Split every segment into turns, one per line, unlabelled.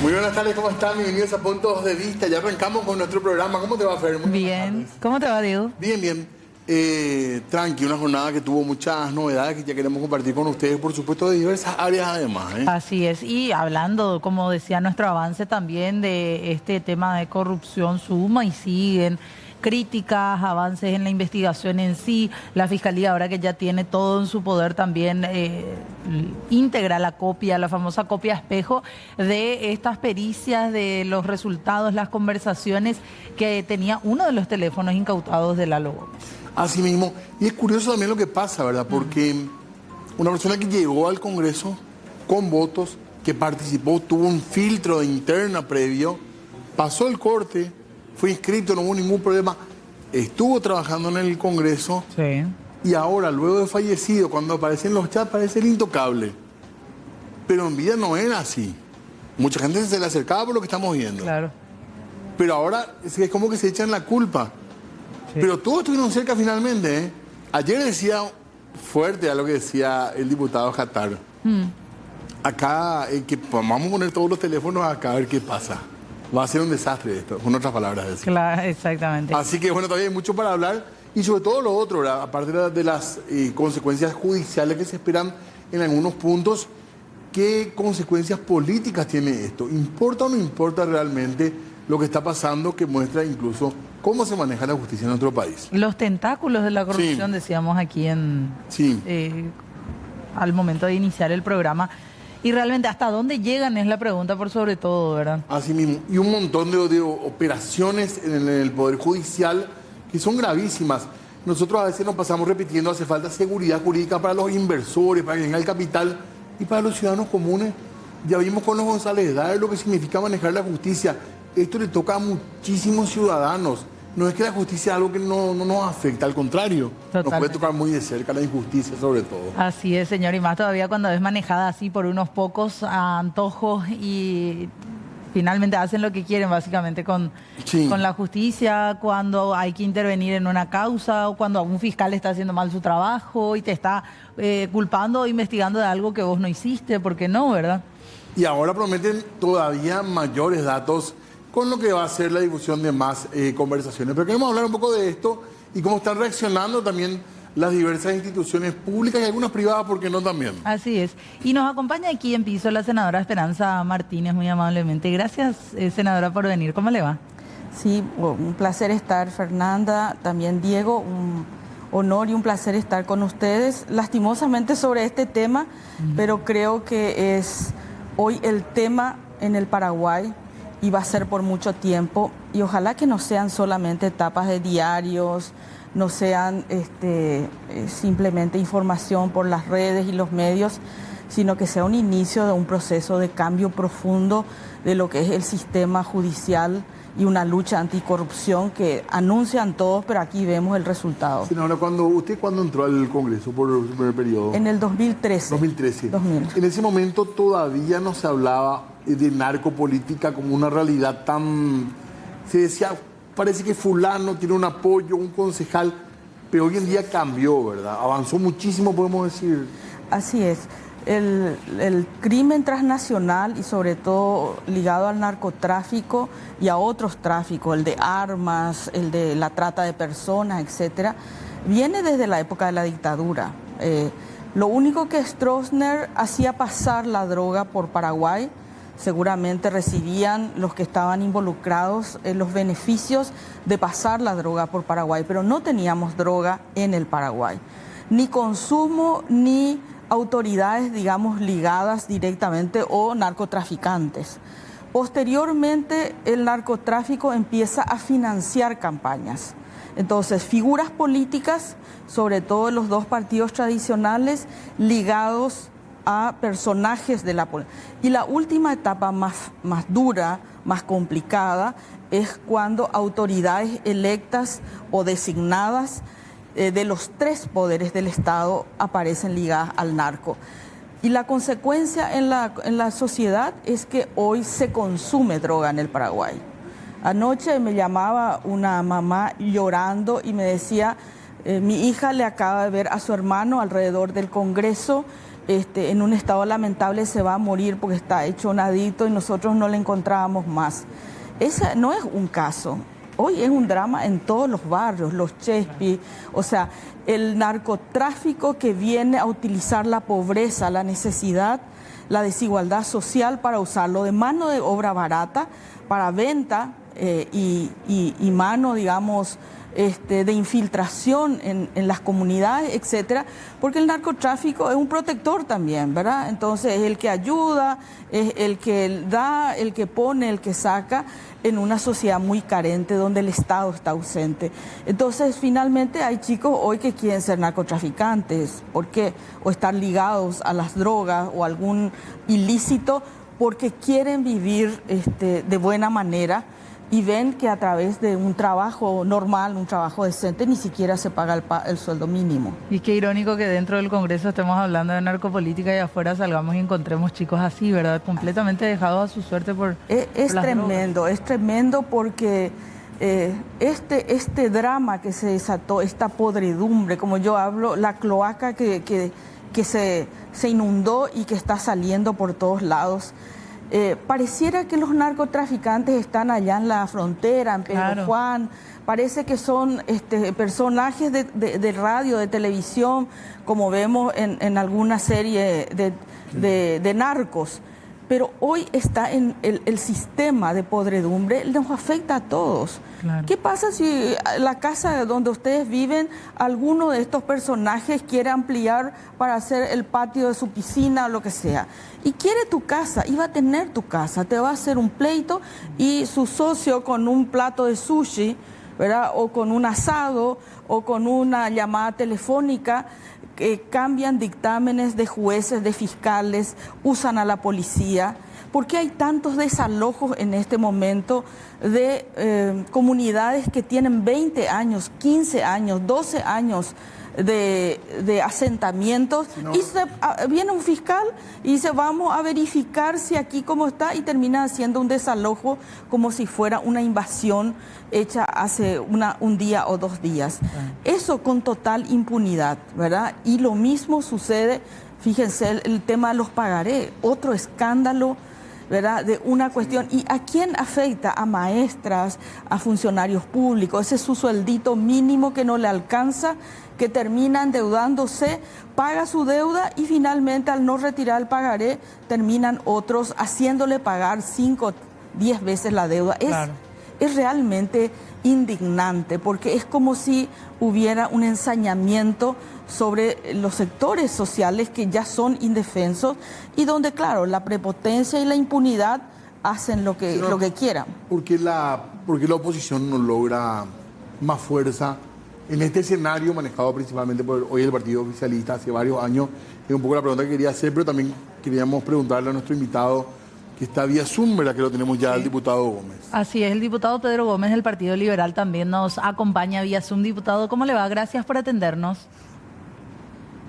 Muy buenas tardes, ¿cómo están? Bienvenidos a Puntos de Vista. Ya arrancamos con nuestro programa. ¿Cómo te va, Fer? Muy
bien. ¿Cómo te va, Diego?
Bien, bien. Tranqui, una jornada que tuvo muchas novedades que ya queremos compartir con ustedes, por supuesto, de diversas áreas además.
Así es. Y hablando, como decía, nuestro avance también de este tema de corrupción suma y siguen críticas, avances en la investigación en sí. La Fiscalía, ahora que ya tiene todo en su poder, también integra la copia, la famosa copia espejo de estas pericias, de los resultados, las conversaciones que tenía uno de los teléfonos incautados de Lalo Gómez.
Así mismo. Y es curioso también lo que pasa, ¿verdad? Porque una persona que llegó al Congreso con votos, que participó, tuvo un filtro de interna previo, pasó el corte, fue inscrito, no hubo ningún problema, estuvo trabajando en el Congreso.
Sí.
Y ahora, luego de fallecido, cuando aparece en los chats, parece el intocable. Pero en vida no era así. Mucha gente se le acercaba por lo que estamos viendo.
Claro.
Pero ahora es como que se echan la culpa. Sí. Pero todos estuvieron cerca finalmente, ¿eh? Ayer decía fuerte a lo que decía el diputado Jatar. Acá, que vamos a poner todos los teléfonos acá a ver qué pasa. Va a ser un desastre esto, con otras palabras. Decir.
Claro, exactamente.
Así que bueno, todavía hay mucho para hablar. Y sobre todo lo otro, ¿verdad? Aparte de las consecuencias judiciales que se esperan en algunos puntos, ¿qué consecuencias políticas tiene esto? ¿Importa o no importa realmente lo que está pasando, que muestra incluso cómo se maneja la justicia en nuestro país?
Los tentáculos de la corrupción, sí. Decíamos aquí al momento de iniciar el programa. Y realmente, ¿hasta dónde llegan? Es la pregunta por sobre todo, ¿verdad? Así
mismo. Y un montón de operaciones en el Poder Judicial que son gravísimas. Nosotros a veces nos pasamos repitiendo, hace falta seguridad jurídica para los inversores, para que venga el capital y para los ciudadanos comunes. Ya vimos con los González Dar lo que significa manejar la justicia. Esto le toca a muchísimos ciudadanos. No es que la justicia es algo que no nos afecta, al contrario. Totalmente. Nos puede tocar muy de cerca la injusticia sobre todo.
Así es, señor, y más todavía cuando es manejada así por unos pocos antojos y finalmente hacen lo que quieren básicamente con la justicia, cuando hay que intervenir en una causa o cuando un fiscal está haciendo mal su trabajo y te está culpando o investigando de algo que vos no hiciste, ¿por qué no, verdad?
Y ahora prometen todavía mayores datos con lo que va a ser la difusión de más conversaciones. Pero queremos hablar un poco de esto y cómo están reaccionando también las diversas instituciones públicas y algunas privadas, ¿por qué no también?
Así es. Y nos acompaña aquí en piso la senadora Esperanza Martínez, muy amablemente. Gracias, senadora, por venir. ¿Cómo le va?
Sí, un placer estar, Fernanda, también Diego, un honor y un placer estar con ustedes, lastimosamente sobre este tema, pero creo que es hoy el tema en el Paraguay y va a ser por mucho tiempo, y ojalá que no sean solamente tapas de diarios, no sean simplemente información por las redes y los medios, sino que sea un inicio de un proceso de cambio profundo de lo que es el sistema judicial y una lucha anticorrupción que anuncian todos, pero aquí vemos el resultado.
Senadora, ¿usted cuándo entró al Congreso por el primer periodo?
En el 2013.
2013. En ese momento todavía no se hablaba de narcopolítica como una realidad tan... Se decía, parece que fulano tiene un apoyo, un concejal, pero hoy en día cambió, ¿verdad? Avanzó muchísimo, podemos decir.
Así es. El crimen transnacional y sobre todo ligado al narcotráfico y a otros tráficos, el de armas, el de la trata de personas, etcétera, viene desde la época de la dictadura. Lo único que Stroessner hacía pasar la droga por Paraguay, seguramente recibían los que estaban involucrados los beneficios de pasar la droga por Paraguay, pero no teníamos droga en el Paraguay, ni consumo ni autoridades, digamos, ligadas directamente o narcotraficantes. Posteriormente, el narcotráfico empieza a financiar campañas. Entonces, figuras políticas, sobre todo los dos partidos tradicionales, ligados a personajes de la política. Y la última etapa más dura, más complicada, es cuando autoridades electas o designadas de los tres poderes del Estado aparecen ligadas al narco. Y la consecuencia en la sociedad es que hoy se consume droga en el Paraguay. Anoche me llamaba una mamá llorando y me decía, mi hija le acaba de ver a su hermano alrededor del Congreso en un estado lamentable se va a morir porque está hecho un adicto y nosotros no le encontrábamos más. Ese no es un caso. Hoy es un drama en todos los barrios, los Chespi, o sea, el narcotráfico que viene a utilizar la pobreza, la necesidad, la desigualdad social para usarlo de mano de obra barata, para venta y mano, digamos, de infiltración en las comunidades, etcétera, porque el narcotráfico es un protector también, ¿verdad? Entonces es el que ayuda, es el que da, el que pone, el que saca en una sociedad muy carente donde el Estado está ausente. Entonces finalmente hay chicos hoy que quieren ser narcotraficantes, ¿por qué? O estar ligados a las drogas o algún ilícito porque quieren vivir de buena manera. Y ven que a través de un trabajo normal, un trabajo decente, ni siquiera se paga el sueldo mínimo.
Y qué irónico que dentro del Congreso estemos hablando de narcopolítica y afuera salgamos y encontremos chicos así, ¿verdad? Completamente dejados a su suerte por
Es tremendo, es tremendo porque este drama que se desató, esta podredumbre, como yo hablo, la cloaca que se inundó y que está saliendo por todos lados. Pareciera que los narcotraficantes están allá en la frontera, en Pedro
Claro.
Juan, parece que son personajes de radio, de televisión, como vemos en alguna serie de narcos. Pero hoy está en el sistema de podredumbre, nos afecta a todos.
Claro.
¿Qué pasa si la casa donde ustedes viven, alguno de estos personajes quiere ampliar para hacer el patio de su piscina o lo que sea? Y quiere tu casa, y va a tener tu casa, te va a hacer un pleito y su socio con un plato de sushi, ¿verdad? O con un asado o con una llamada telefónica, que cambian dictámenes de jueces, de fiscales, usan a la policía. ¿Por qué hay tantos desalojos en este momento de comunidades que tienen 20 años, 15 años, 12 años de asentamientos?
No.
Y viene un fiscal y dice, vamos a verificar si aquí cómo está, y termina haciendo un desalojo como si fuera una invasión hecha hace un día o 2 días. Eso con total impunidad, ¿verdad? Y lo mismo sucede, fíjense, el tema de los pagarés, otro escándalo, ¿verdad? De una cuestión. ¿Y a quién afecta? A maestras, a funcionarios públicos. Ese es su sueldito mínimo que no le alcanza, que termina endeudándose, paga su deuda y finalmente al no retirar el pagaré terminan otros haciéndole pagar 5, 10 veces la deuda.
Claro.
Es realmente indignante porque es como si hubiera un ensañamiento sobre los sectores sociales que ya son indefensos y donde, claro, la prepotencia y la impunidad hacen lo que quieran.
¿Por qué la oposición no logra más fuerza en este escenario manejado principalmente por hoy el partido oficialista hace varios años? Es un poco la pregunta que quería hacer, pero también queríamos preguntarle a nuestro invitado que está vía Zoom, ¿verdad? Que lo tenemos ya, el diputado Gómez.
Así es, el diputado Pedro Gómez del Partido Liberal también nos acompaña vía Zoom. Diputado, ¿cómo le va? Gracias por atendernos.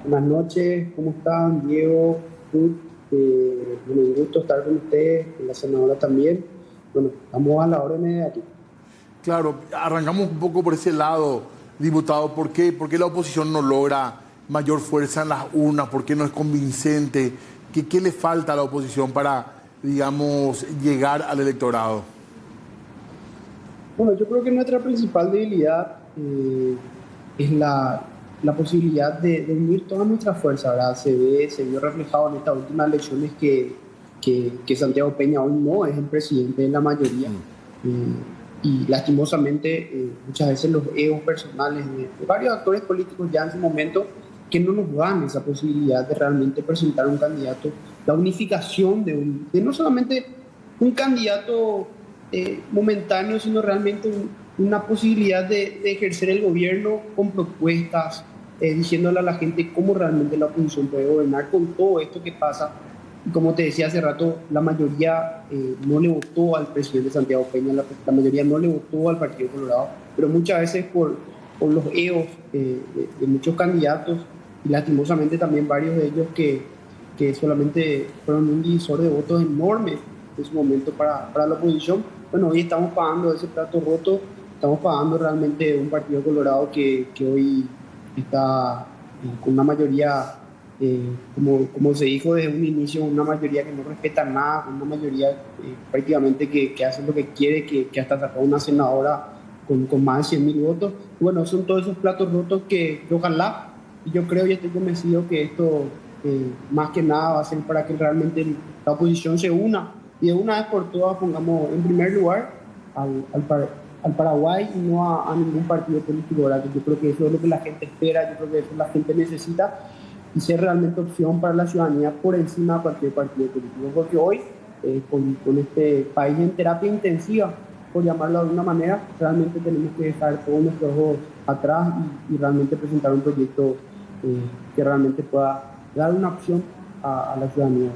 Buenas noches, ¿cómo están? Diego, Ruth, un gusto estar con ustedes, con la senadora también. Bueno, estamos a la orden de aquí.
Claro, arrancamos un poco por ese lado, diputado. ¿Por qué la oposición no logra mayor fuerza en las urnas? ¿Por qué no es convincente? ¿Qué le falta a la oposición para, digamos, llegar al electorado?
Bueno, yo creo que nuestra principal debilidad es la posibilidad de unir toda nuestra fuerza, ¿verdad? Se vio reflejado en estas últimas elecciones que Santiago Peña hoy no es el presidente de la mayoría. Y lastimosamente muchas veces los egos personales de varios actores políticos ya en su momento que no nos dan esa posibilidad de realmente presentar un candidato, la unificación de no solamente un candidato momentáneo, sino realmente una posibilidad de ejercer el gobierno con propuestas, diciéndole a la gente cómo realmente la oposición puede gobernar con todo esto que pasa. Y como te decía hace rato, la mayoría no le votó al presidente Santiago Peña, la mayoría no le votó al Partido Colorado, pero muchas veces por los egos de muchos candidatos, y lastimosamente también varios de ellos que solamente fueron un divisor de votos enorme en su momento para la oposición. Bueno, hoy estamos pagando ese plato roto, estamos pagando realmente un Partido Colorado que hoy está con una mayoría como se dijo desde un inicio, una mayoría que no respeta nada, una mayoría prácticamente que hace lo que quiere, que hasta sacó una senadora con más de 100.000 votos. Bueno, son todos esos platos rotos que ojalá, y yo creo y estoy convencido que esto más que nada va a ser para que realmente la oposición se una y de una vez por todas pongamos en primer lugar al Paraguay y no a ningún partido político, ¿verdad? Yo creo que eso es lo que la gente espera, yo creo que eso la gente necesita y ser realmente opción para la ciudadanía por encima de cualquier partido político, porque hoy con este país en terapia intensiva, por llamarlo de alguna manera, realmente tenemos que dejar todos nuestros ojos atrás y realmente presentar un proyecto que realmente pueda dar una opción a la ciudadanía.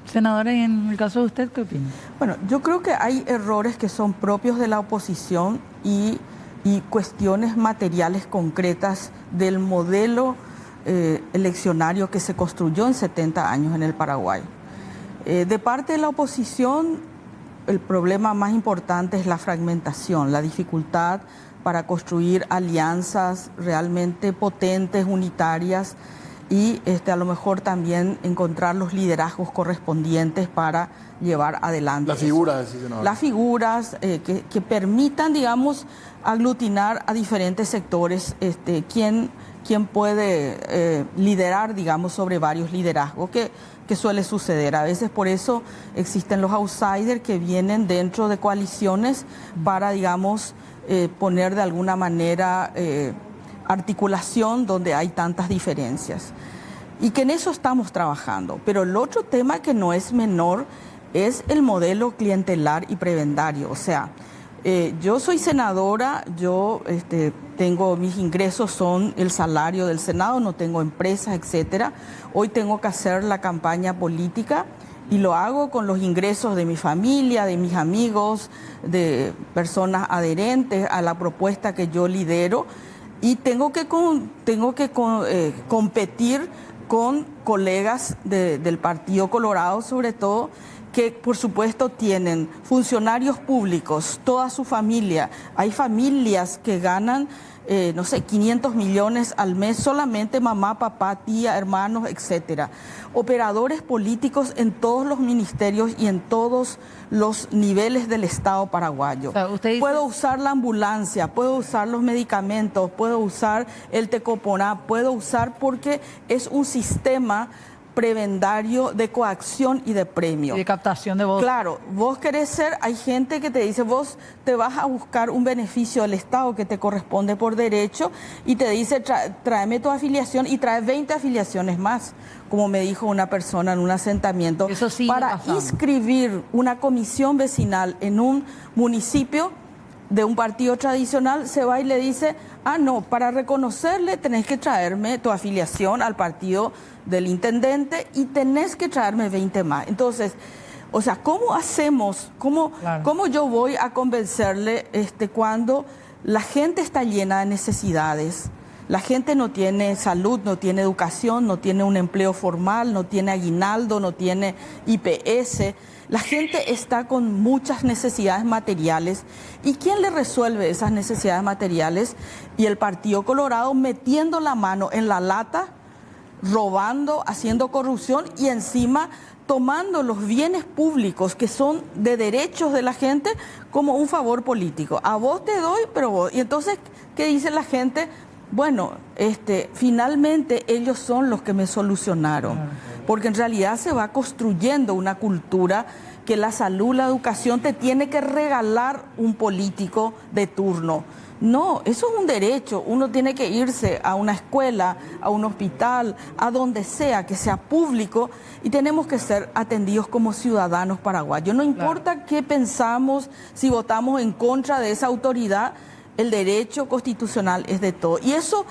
Senadora, y en el caso de usted, ¿qué opina?
Bueno, yo creo que hay errores que son propios de la oposición y cuestiones materiales concretas del modelo eleccionario que se construyó en 70 años en el Paraguay. De parte de la oposición, el problema más importante es la fragmentación, la dificultad para construir alianzas realmente potentes, unitarias, y a lo mejor también encontrar los liderazgos correspondientes para llevar adelante.
Las figuras, sí, senador.
Las figuras que permitan, digamos, aglutinar a diferentes sectores, quién puede liderar, digamos, sobre varios liderazgos, que suele suceder. A veces por eso existen los outsiders que vienen dentro de coaliciones para, digamos, poner de alguna manera articulación donde hay tantas diferencias. Y que en eso estamos trabajando. Pero el otro tema que no es menor es el modelo clientelar y prebendario. O sea, yo soy senadora, yo tengo, mis ingresos son el salario del Senado, no tengo empresas, etcétera. Hoy tengo que hacer la campaña política y lo hago con los ingresos de mi familia, de mis amigos, de personas adherentes a la propuesta que yo lidero. Y tengo que competir con colegas del Partido Colorado, sobre todo, que por supuesto tienen funcionarios públicos, toda su familia. Hay familias que ganan, 500 millones al mes, solamente mamá, papá, tía, hermanos, etcétera. Operadores políticos en todos los ministerios y en todos los niveles del Estado paraguayo. O sea, puedo usar la ambulancia, puedo usar los medicamentos, puedo usar el Tecoponá, puedo usar porque es un sistema prebendario de coacción y de premio.
Y de captación de votos.
Claro, vos querés ser, hay gente que te dice, vos te vas a buscar un beneficio del Estado que te corresponde por derecho y te dice, tráeme tu afiliación y trae 20 afiliaciones más, como me dijo una persona en un asentamiento.
Eso sí
para inscribir una comisión vecinal en un municipio de un partido tradicional, se va y le dice, no, para reconocerle tenés que traerme tu afiliación al partido del intendente y tenés que traerme 20 más. Entonces, o sea, ¿cómo hacemos? ¿Cómo yo voy a convencerle cuando la gente está llena de necesidades? La gente no tiene salud, no tiene educación, no tiene un empleo formal, no tiene aguinaldo, no tiene IPS. La gente está con muchas necesidades materiales. ¿Y quién le resuelve esas necesidades materiales? Y el Partido Colorado metiendo la mano en la lata, robando, haciendo corrupción y encima tomando los bienes públicos que son de derechos de la gente como un favor político. A vos te doy, pero vos... Y entonces, ¿qué dice la gente? Bueno, finalmente ellos son los que me solucionaron, porque en realidad se va construyendo una cultura que la salud, la educación te tiene que regalar un político de turno. No, eso es un derecho. Uno tiene que irse a una escuela, a un hospital, a donde sea, que sea público, y tenemos que ser atendidos como ciudadanos paraguayos. No importa qué pensamos, si votamos en contra de esa autoridad, el derecho constitucional es de todo. Y eso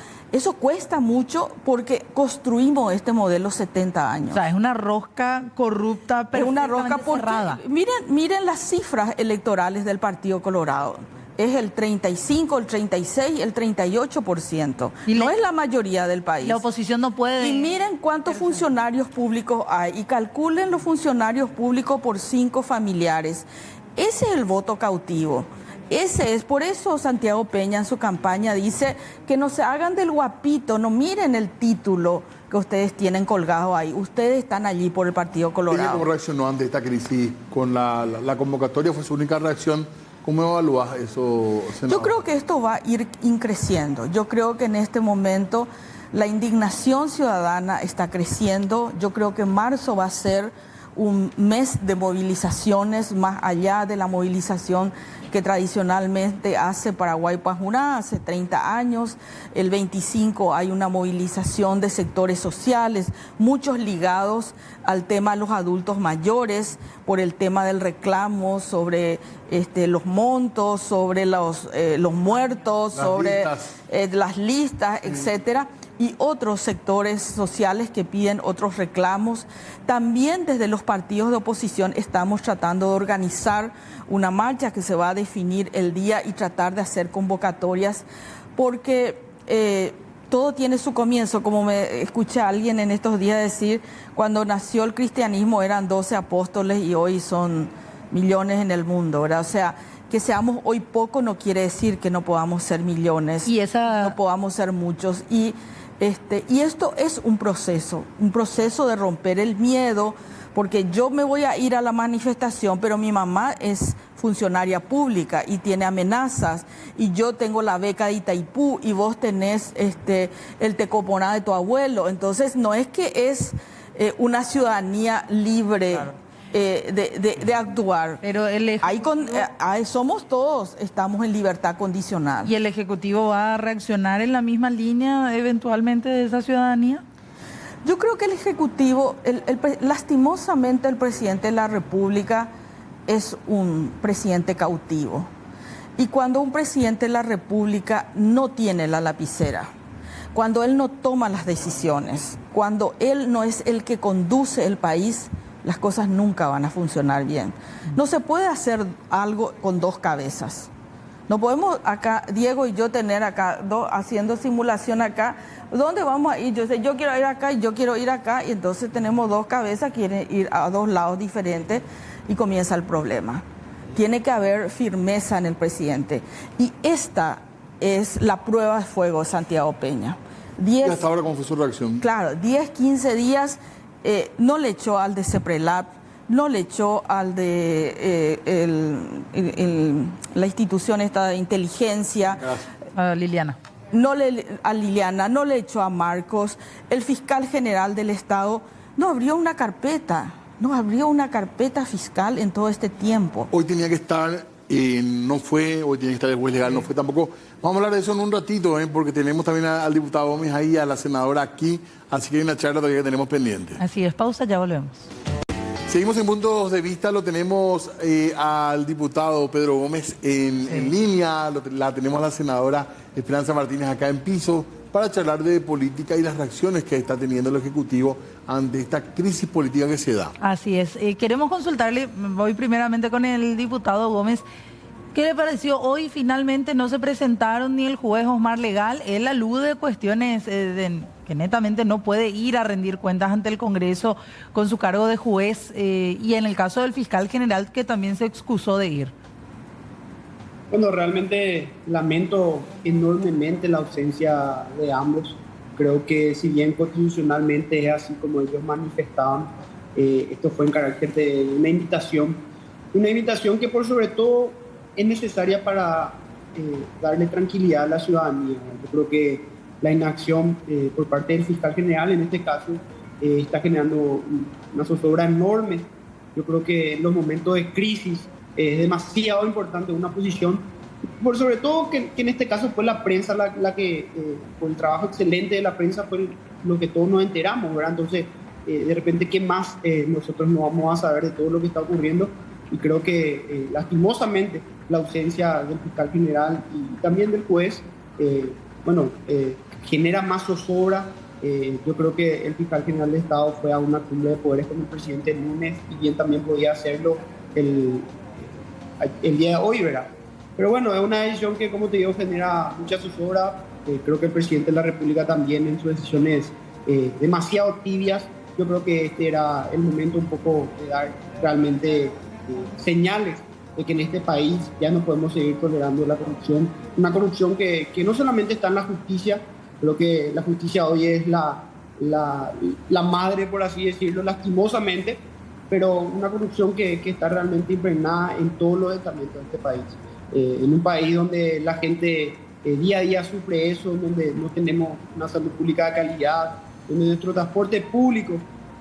cuesta mucho porque construimos este modelo 70 años.
O sea, es una rosca corrupta,
es una rosca
cerrada.
Miren las cifras electorales del Partido Colorado. Es el 35, el 36, el 38%. Y no es la mayoría del país.
La oposición no puede...
Y miren cuántos funcionarios públicos hay y calculen los funcionarios públicos por 5 familiares. Ese es el voto cautivo. Ese es, por eso Santiago Peña en su campaña dice que no se hagan del guapito, no miren el título que ustedes tienen colgado ahí. Ustedes están allí por el Partido Colorado.
¿Cómo reaccionó ante esta crisis con la convocatoria? ¿Fue su única reacción? ¿Cómo evalúas eso, senador?
Yo creo que esto va a ir creciendo. Yo creo que en este momento la indignación ciudadana está creciendo. Yo creo que marzo va a ser un mes de movilizaciones más allá de la movilización que tradicionalmente hace Paraguay-Pajuná hace 30 años. El 25 hay una movilización de sectores sociales, muchos ligados al tema de los adultos mayores, por el tema del reclamo sobre los montos, sobre los muertos, sobre las listas, etcétera. Y otros sectores sociales que piden otros reclamos. También desde los partidos de oposición estamos tratando de organizar una marcha que se va a definir el día y tratar de hacer convocatorias, porque todo tiene su comienzo, como me escuché a alguien en estos días decir, cuando nació el cristianismo eran 12 apóstoles y hoy son millones en el mundo, ¿verdad? O sea, que seamos hoy poco no quiere decir que no podamos ser millones, no podamos ser muchos. Y esto es un proceso de romper el miedo, porque yo me voy a ir a la manifestación, pero mi mamá es funcionaria pública y tiene amenazas, y yo tengo la beca de Itaipú y vos tenés el tecoponá de tu abuelo. Entonces no es que es una ciudadanía libre. Claro. De actuar. Pero somos todos, estamos en libertad condicional.
¿Y el Ejecutivo va a reaccionar en la misma línea eventualmente de esa ciudadanía?
Yo creo que el Ejecutivo, lastimosamente el presidente de la República es un presidente cautivo. Y cuando un presidente de la República no tiene la lapicera, cuando él no toma las decisiones, cuando él no es el que conduce el país, las cosas nunca van a funcionar bien. No se puede hacer algo con dos cabezas. No podemos acá, Diego y yo, tener acá, haciendo simulación acá. ¿Dónde vamos a ir? Yo quiero ir acá y yo quiero ir acá. Y entonces tenemos dos cabezas, quieren ir a dos lados diferentes y comienza el problema. Tiene que haber firmeza en el presidente. Y esta es la prueba de fuego de Santiago Peña.
¿Y hasta ahora cómo fue su reacción?
Claro, 10, 15 días... no le echó al de CEPRELAP, no le echó al de la institución esta de inteligencia.
A Liliana.
A Liliana, no le echó a Marcos. El fiscal general del Estado no abrió una carpeta fiscal en todo este tiempo.
Hoy tenía que estar, no fue, hoy tiene que estar el juez legal, no fue tampoco. Vamos a hablar de eso en un ratito, porque tenemos también al diputado Gómez ahí, a la senadora aquí, así que hay una charla todavía que tenemos pendiente.
Así es, pausa, ya volvemos.
Seguimos en Puntos de Vista, lo tenemos al diputado Pedro Gómez en línea, la tenemos a la senadora Esperanza Martínez acá en piso, para charlar de política y las reacciones que está teniendo el Ejecutivo ante esta crisis política que se da.
Así es, queremos consultarle, voy primeramente con el diputado Gómez. ¿Qué le pareció? Hoy finalmente no se presentaron ni el juez Osmar Legal. Él alude a cuestiones que netamente no puede ir a rendir cuentas ante el Congreso con su cargo de juez, y en el caso del fiscal general, que también se excusó de ir.
Bueno, realmente lamento enormemente la ausencia de ambos. Creo que si bien constitucionalmente es así como ellos manifestaban, esto fue en carácter de una invitación que por sobre todo es necesaria para darle tranquilidad a la ciudadanía. Yo creo que la inacción por parte del fiscal general, en este caso, está generando una zozobra enorme. Yo creo que en los momentos de crisis es demasiado importante una posición, por sobre todo que en este caso fue la prensa la que, con el trabajo excelente de la prensa, fue lo que todos nos enteramos, ¿verdad? Entonces, de repente, ¿qué más nosotros no vamos a saber de todo lo que está ocurriendo? Y creo que lastimosamente la ausencia del fiscal general y también del juez, genera más zozobra. Yo creo que el fiscal general de Estado fue a una cumbre de poderes con el presidente el lunes, y bien también podía hacerlo el día de hoy, ¿verdad? Pero bueno, es una decisión que, como te digo, genera mucha zozobra. Creo que el presidente de la República también, en sus decisiones demasiado tibias. Yo creo que este era el momento un poco de dar realmente señales de que en este país ya no podemos seguir tolerando la corrupción. Una corrupción que no solamente está en la justicia, creo que la justicia hoy es la madre, por así decirlo, lastimosamente, pero una corrupción que está realmente impregnada en todos los estamentos de este país. En un país donde la gente día a día sufre eso, donde no tenemos una salud pública de calidad, donde nuestro transporte público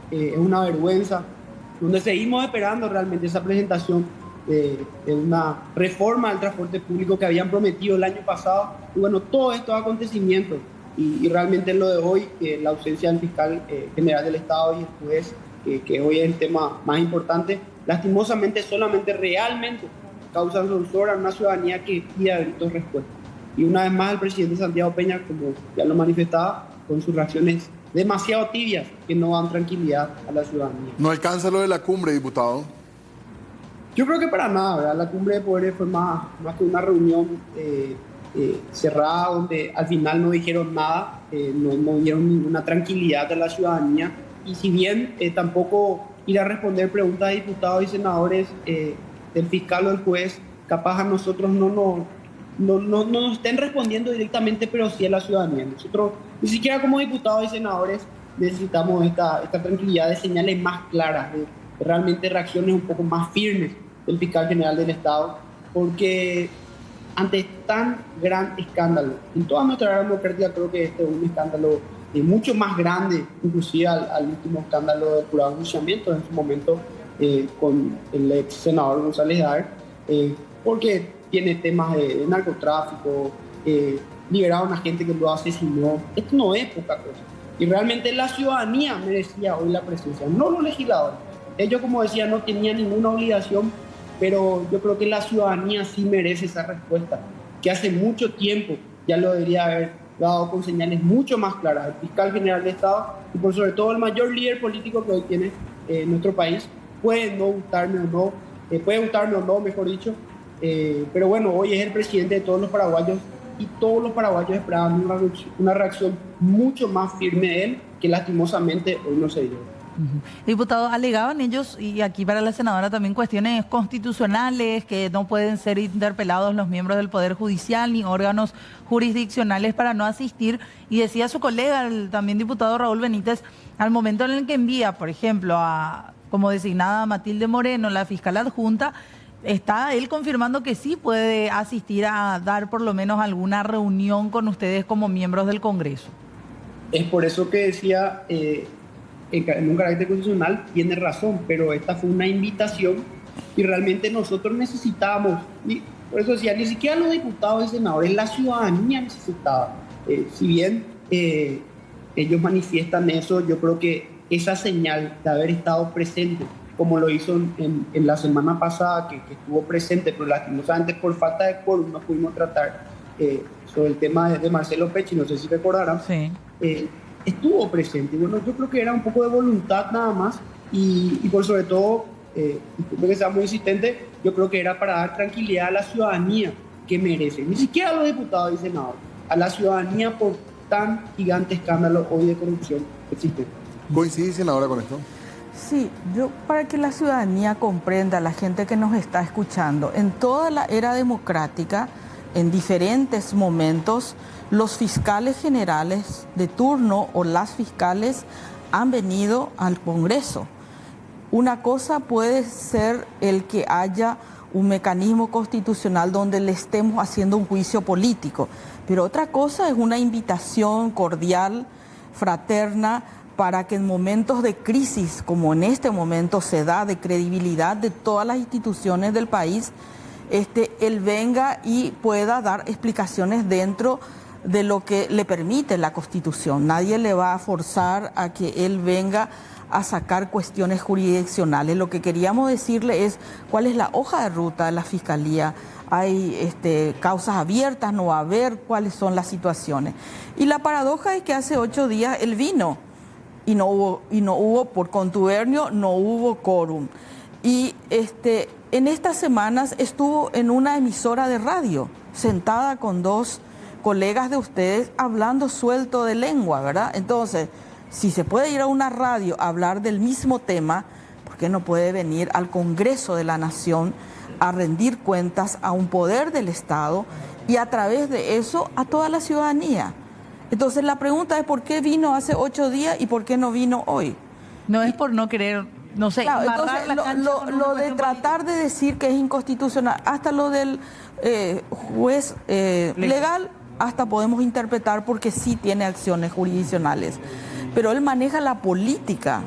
es una vergüenza, donde seguimos esperando realmente esa presentación de una reforma del transporte público que habían prometido el año pasado. Y bueno, todos estos acontecimientos y realmente lo de hoy, la ausencia del fiscal general del Estado y el juez, que hoy es el tema más importante, lastimosamente solamente realmente causan dolor a una ciudadanía que pide a gritos respuesta. Y una vez más el presidente Santiago Peña, como ya lo manifestaba, con sus reacciones demasiado tibias que no dan tranquilidad a la ciudadanía.
¿No alcanza lo de la cumbre, diputado?
Yo creo que para nada, ¿verdad? La cumbre de poderes fue más que una reunión cerrada, donde al final no dijeron nada, no dieron ninguna tranquilidad a la ciudadanía. Y si bien tampoco ir a responder preguntas de diputados y senadores del fiscal o del juez, capaz a nosotros no nos estén respondiendo directamente, pero sí a la ciudadanía. Nosotros, ni siquiera como diputados y senadores, necesitamos esta tranquilidad de señales más claras, de realmente reacciones un poco más firmes del fiscal general del Estado, porque ante tan gran escándalo, en toda nuestra era democrática creo que este es un escándalo mucho más grande, inclusive al último escándalo del jurado de enjuiciamiento en su momento con el ex senador González Dar, porque tiene temas de narcotráfico, liberaron a gente que lo asesinó. Esto no es poca cosa. Y realmente la ciudadanía merecía hoy la presencia, no los legisladores. Ellos, como decía, no tenían ninguna obligación, pero yo creo que la ciudadanía sí merece esa respuesta, que hace mucho tiempo ya lo debería haber dado con señales mucho más claras el fiscal general de Estado y por sobre todo el mayor líder político que hoy tiene nuestro país. Puede gustarme o no, mejor dicho, pero bueno, hoy es el presidente de todos los paraguayos y todos los paraguayos esperaban una reacción mucho más firme de él, que lastimosamente hoy no se dio.
Diputado, alegaban ellos, y aquí para la senadora también, cuestiones constitucionales, que no pueden ser interpelados los miembros del Poder Judicial ni órganos jurisdiccionales para no asistir. Y decía su colega, el también diputado Raúl Benítez, al momento en el que envía, por ejemplo, como designada a Matilde Moreno, la fiscal adjunta, está él confirmando que sí puede asistir a dar por lo menos alguna reunión con ustedes como miembros del Congreso.
Es por eso que decía... en un carácter constitucional tiene razón, pero esta fue una invitación y realmente nosotros necesitábamos, por eso decía, ni siquiera los diputados y senadores, la ciudadanía necesitaba. Si bien ellos manifiestan eso, yo creo que esa señal de haber estado presente, como lo hizo en la semana pasada, que estuvo presente, pero lastimosamente por falta de quórum no pudimos tratar sobre el tema de Marcelo Pecci, no sé si recordarán.
Sí.
Estuvo presente. Bueno, yo creo que era un poco de voluntad nada más y por sobre todo, disculpe que sea muy insistente, yo creo que era para dar tranquilidad a la ciudadanía que merece, ni siquiera a los diputados y senadores, a la ciudadanía por tan gigante escándalo hoy de corrupción que existe.
¿Coincide, senadora, con esto?
Sí, yo para que la ciudadanía comprenda, la gente que nos está escuchando, en toda la era democrática, en diferentes momentos, los fiscales generales de turno o las fiscales han venido al Congreso. Una cosa puede ser el que haya un mecanismo constitucional donde le estemos haciendo un juicio político, pero otra cosa es una invitación cordial, fraterna, para que en momentos de crisis, como en este momento se da, de credibilidad de todas las instituciones del país, él venga y pueda dar explicaciones dentro de lo que le permite la Constitución. Nadie le va a forzar a que él venga a sacar cuestiones jurisdiccionales. Lo que queríamos decirle es cuál es la hoja de ruta de la Fiscalía. Hay causas abiertas, no va a haber, cuáles son las situaciones. Y la paradoja es que hace 8 días él vino y no hubo por contubernio, no hubo quórum. Y en estas semanas estuvo en una emisora de radio, sentada con 2 colegas de ustedes hablando suelto de lengua, ¿verdad? Entonces, si se puede ir a una radio a hablar del mismo tema, ¿por qué no puede venir al Congreso de la Nación a rendir cuentas a un poder del Estado y a través de eso a toda la ciudadanía? Entonces la pregunta es ¿por qué vino hace 8 días y por qué no vino hoy?
No es por no querer, no sé,
Claro,
embarrar
entonces
la cancha
lo
con una
de
cuestión
tratar de decir que es inconstitucional, hasta lo del juez legal, hasta podemos interpretar porque sí tiene acciones jurisdiccionales, pero él maneja la política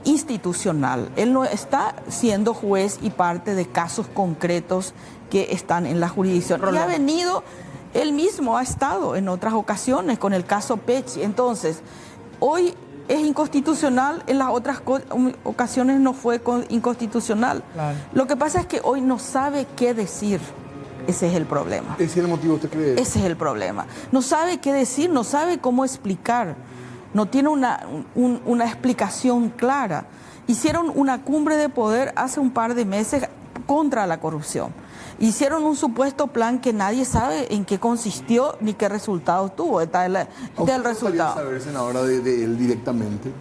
institucional. Él no está siendo juez y parte de casos concretos que están en la jurisdicción. Y ha venido, él mismo ha estado en otras ocasiones con el caso Pecci. Entonces, hoy es inconstitucional, en las otras ocasiones no fue inconstitucional. Claro. Lo que pasa es que hoy no sabe qué decir. Ese es el problema.
¿Ese es el motivo, usted cree?
Ese es el problema. No sabe qué decir, no sabe cómo explicar. No tiene una explicación clara. Hicieron una cumbre de poder hace un par de meses contra la corrupción. Hicieron un supuesto plan que nadie sabe en qué consistió ni qué resultados tuvo. Está el resultado.
¿Saber, senadora, de él directamente?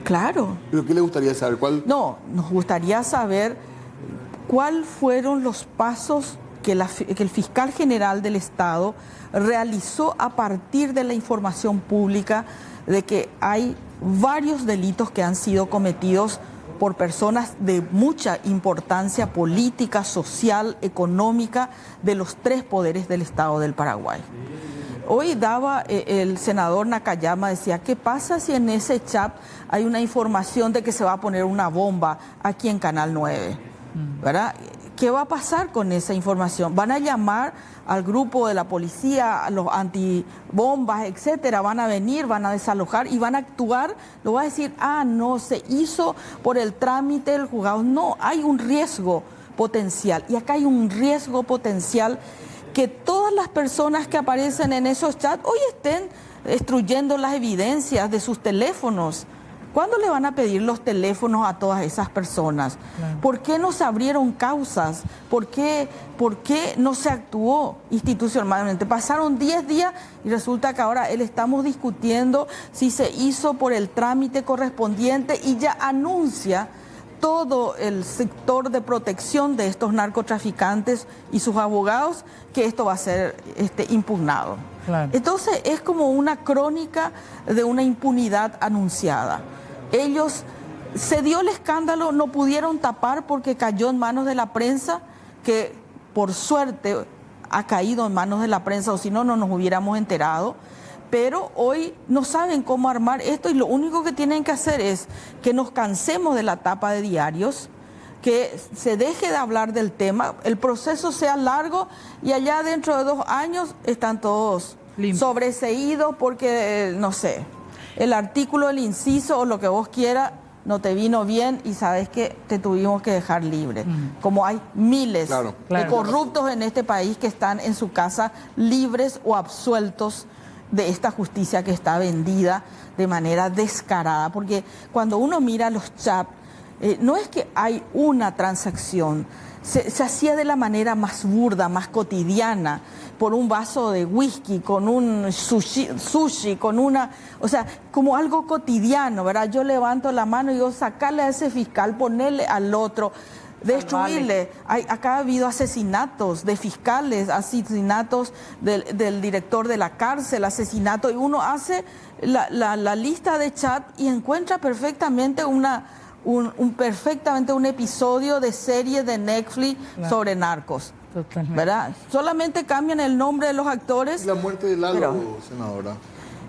Claro.
¿Pero qué le gustaría saber? ¿Cuál?
No, nos gustaría saber cuáles fueron los pasos que el fiscal general del Estado realizó a partir de la información pública de que hay varios delitos que han sido cometidos por personas de mucha importancia política, social, económica, de los 3 poderes del Estado del Paraguay. Hoy daba el senador Nakayama, decía, ¿qué pasa si en ese chat hay una información de que se va a poner una bomba aquí en Canal 9? ¿Verdad? ¿Qué va a pasar con esa información? ¿Van a llamar al grupo de la policía, a los antibombas, etcétera? ¿Van a venir, van a desalojar y van a actuar? ¿Lo va a decir, no, se hizo por el trámite del juzgado? No, hay un riesgo potencial. Y acá hay un riesgo potencial que todas las personas que aparecen en esos chats hoy estén destruyendo las evidencias de sus teléfonos. ¿Cuándo le van a pedir los teléfonos a todas esas personas? Claro. ¿Por qué no se abrieron causas? ¿Por qué no se actuó institucionalmente? Pasaron 10 días y resulta que ahora estamos discutiendo si se hizo por el trámite correspondiente y ya anuncia todo el sector de protección de estos narcotraficantes y sus abogados que esto va a ser impugnado. Claro. Entonces es como una crónica de una impunidad anunciada. Ellos, se dio el escándalo, no pudieron tapar porque cayó en manos de la prensa, que por suerte ha caído en manos de la prensa, o si no, no nos hubiéramos enterado. Pero hoy no saben cómo armar esto y lo único que tienen que hacer es que nos cansemos de la tapa de diarios, que se deje de hablar del tema, el proceso sea largo y allá dentro de 2 años están todos sobreseídos porque, no sé, el artículo, el inciso o lo que vos quieras no te vino bien y sabes que te tuvimos que dejar libre. Como hay miles de corruptos en este país que están en su casa libres o absueltos de esta justicia que está vendida de manera descarada. Porque cuando uno mira los chats, no es que hay una transacción, se hacía de la manera más burda, más cotidiana, por un vaso de whisky, con un sushi, con una, o sea, como algo cotidiano, ¿verdad? Yo levanto la mano y digo, sacarle a ese fiscal, ponerle al otro, destruirle. Acá ha habido asesinatos de fiscales, asesinatos del director de la cárcel, asesinatos, y uno hace la lista de chat y encuentra perfectamente perfectamente un episodio de serie de Netflix sobre narcos. Totalmente. ¿Verdad? Solamente cambian el nombre de los actores.
La muerte de Lalo, senadora.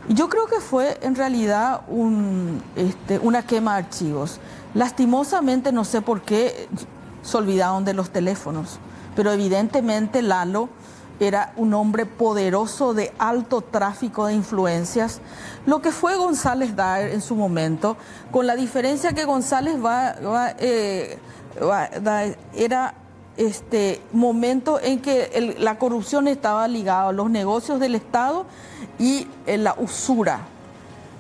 Yo creo que fue en realidad una quema de archivos. Lastimosamente, no sé por qué se olvidaron de los teléfonos, pero evidentemente Lalo era un hombre poderoso de alto tráfico de influencias, lo que fue González Daer en su momento, con la diferencia que González era momento en que la corrupción estaba ligada a los negocios del Estado y la usura,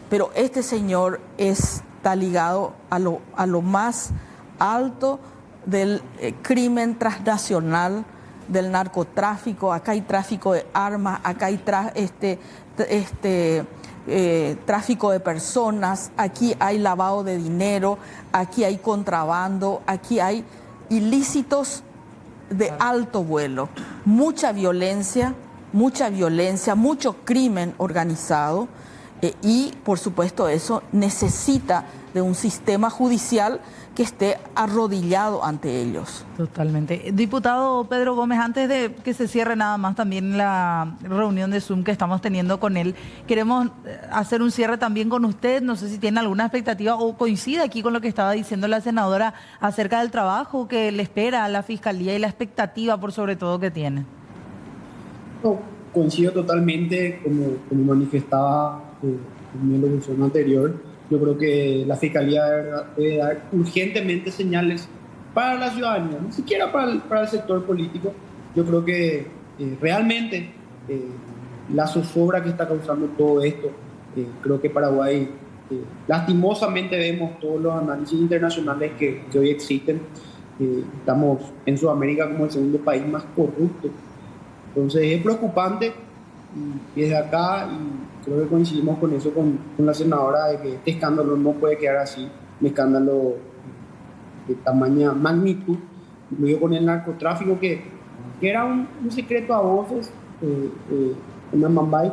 pero este señor está ligado a lo más alto del crimen transnacional, del narcotráfico. Acá hay tráfico de armas, acá hay tráfico de personas, aquí hay lavado de dinero, aquí hay contrabando, aquí hay ilícitos de alto vuelo, mucha violencia, mucho crimen organizado y por supuesto eso necesita de un sistema judicial que esté arrodillado ante ellos.
Totalmente. Diputado Pedro Gómez, antes de que se cierre nada más también la reunión de Zoom que estamos teniendo con él, queremos hacer un cierre también con usted. No sé si tiene alguna expectativa o coincide aquí con lo que estaba diciendo la senadora acerca del trabajo que le espera a la Fiscalía y la expectativa por sobre todo que tiene.
No, coincido totalmente, como manifestaba en mi locución anterior. Yo creo que la Fiscalía debe dar urgentemente señales para la ciudadanía, ni siquiera para el sector político. Yo creo que realmente la zozobra que está causando todo esto, creo que Paraguay, lastimosamente vemos todos los análisis internacionales que hoy existen. Estamos en Sudamérica como el segundo país más corrupto. Entonces es preocupante y desde acá, y creo que coincidimos con eso con la senadora, de que este escándalo no puede quedar así, un escándalo de tamaña magnitud, incluido con el narcotráfico, que era un secreto a voces en Amambay,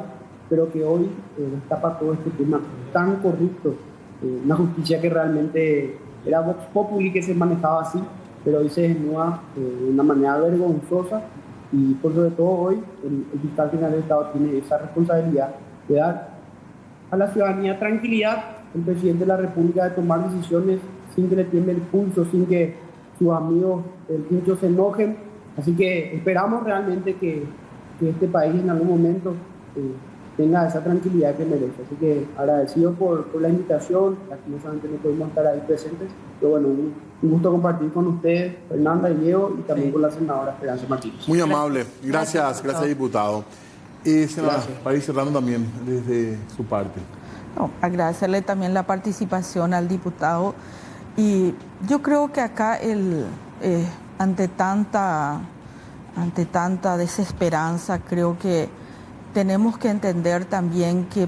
pero que hoy destapa todo este tema tan corrupto, una justicia que realmente era Vox Populi, que se manejaba así, pero hoy se desnuda de una manera vergonzosa. Y por sobre todo hoy el fiscal general del Estado tiene esa responsabilidad de dar a la ciudadanía tranquilidad, el presidente de la República, de tomar decisiones sin que le tiemble el pulso, sin que sus amigos del pincho se enojen. Así que esperamos realmente que este país en algún momento tenga esa tranquilidad que merece. Así que agradecido por la invitación, lastimosamente no pudimos estar ahí presentes, pero bueno, un gusto compartir con ustedes, Fernanda y Diego, y también con la senadora Esperanza Martínez.
Muy amable. Gracias, diputado. Senadora, para ir cerrando también desde su parte.
No, agradecerle también la participación al diputado. Y yo creo que acá ante tanta desesperanza, creo que tenemos que entender también que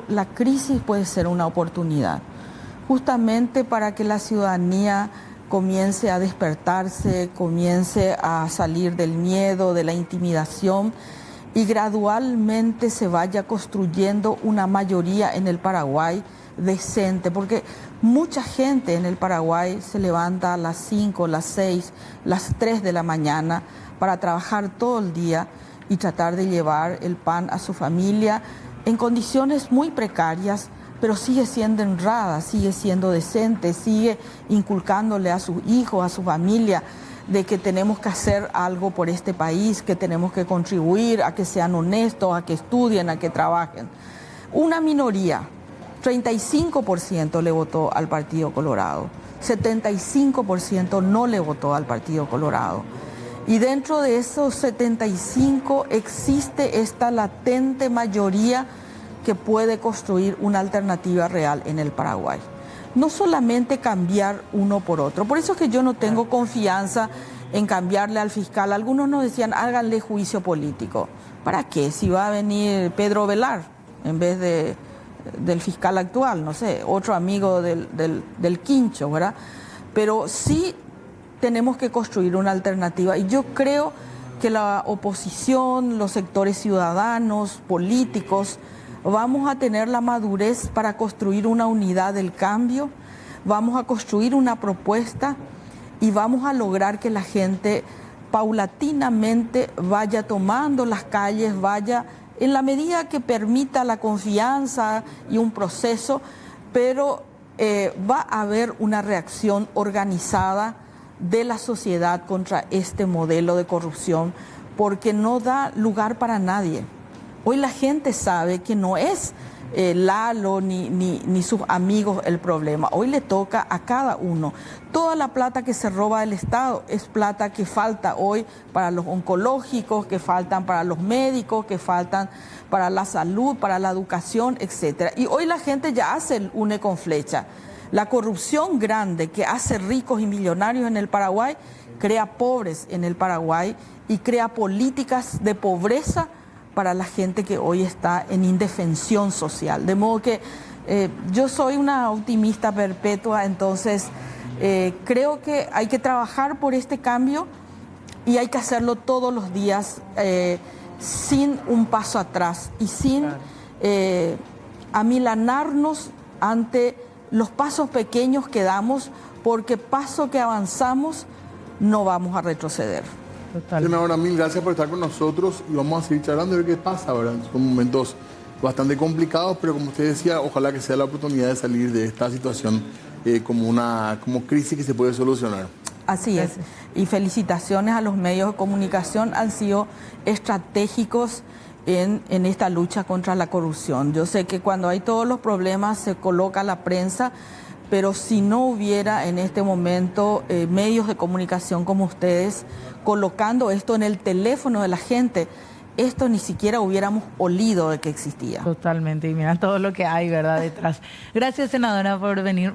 la crisis puede ser una oportunidad, justamente para que la ciudadanía comience a despertarse, comience a salir del miedo, de la intimidación y gradualmente se vaya construyendo una mayoría en el Paraguay decente, porque mucha gente en el Paraguay se levanta a las 5, las 6, las 3 de la mañana para trabajar todo el día y tratar de llevar el pan a su familia en condiciones muy precarias, pero sigue siendo honrada, sigue siendo decente, sigue inculcándole a sus hijos, a su familia, de que tenemos que hacer algo por este país, que tenemos que contribuir a que sean honestos, a que estudien, a que trabajen. Una minoría, 35% le votó al Partido Colorado, 75% no le votó al Partido Colorado. Y dentro de esos 75 existe esta latente mayoría que puede construir una alternativa real en el Paraguay. No solamente cambiar uno por otro. Por eso es que yo no tengo confianza en cambiarle al fiscal. Algunos nos decían, háganle juicio político. ¿Para qué? Si va a venir Pedro Velar en vez del fiscal actual, no sé, otro amigo del Quincho, ¿verdad? Pero sí tenemos que construir una alternativa. Y yo creo que la oposición, los sectores ciudadanos, políticos, vamos a tener la madurez para construir una unidad del cambio, vamos a construir una propuesta y vamos a lograr que la gente paulatinamente vaya tomando las calles, vaya en la medida que permita la confianza y un proceso, pero va a haber una reacción organizada de la sociedad contra este modelo de corrupción, porque no da lugar para nadie. Hoy la gente sabe que no es Lalo ni sus amigos el problema. Hoy le toca a cada uno. Toda la plata que se roba del Estado es plata que falta hoy para los oncológicos, que faltan para los médicos, que faltan para la salud, para la educación, etc. Y hoy la gente ya hace el une con flecha. La corrupción grande que hace ricos y millonarios en el Paraguay crea pobres en el Paraguay y crea políticas de pobreza para la gente que hoy está en indefensión social. De modo que yo soy una optimista perpetua, entonces creo que hay que trabajar por este cambio y hay que hacerlo todos los días sin un paso atrás y sin amilanarnos ante los pasos pequeños que damos, porque paso que avanzamos no vamos a retroceder.
Senadora, mil gracias por estar con nosotros y vamos a seguir charlando y ver qué pasa, ¿verdad? Son momentos bastante complicados, pero como usted decía, ojalá que sea la oportunidad de salir de esta situación como crisis que se puede solucionar.
Así es. Y felicitaciones a los medios de comunicación, han sido estratégicos en esta lucha contra la corrupción. Yo sé que cuando hay todos los problemas se coloca la prensa, pero si no hubiera en este momento medios de comunicación como ustedes colocando esto en el teléfono de la gente, esto ni siquiera hubiéramos olido de que existía.
Totalmente, y mira todo lo que hay, ¿verdad?, detrás. Gracias, senadora, por venir.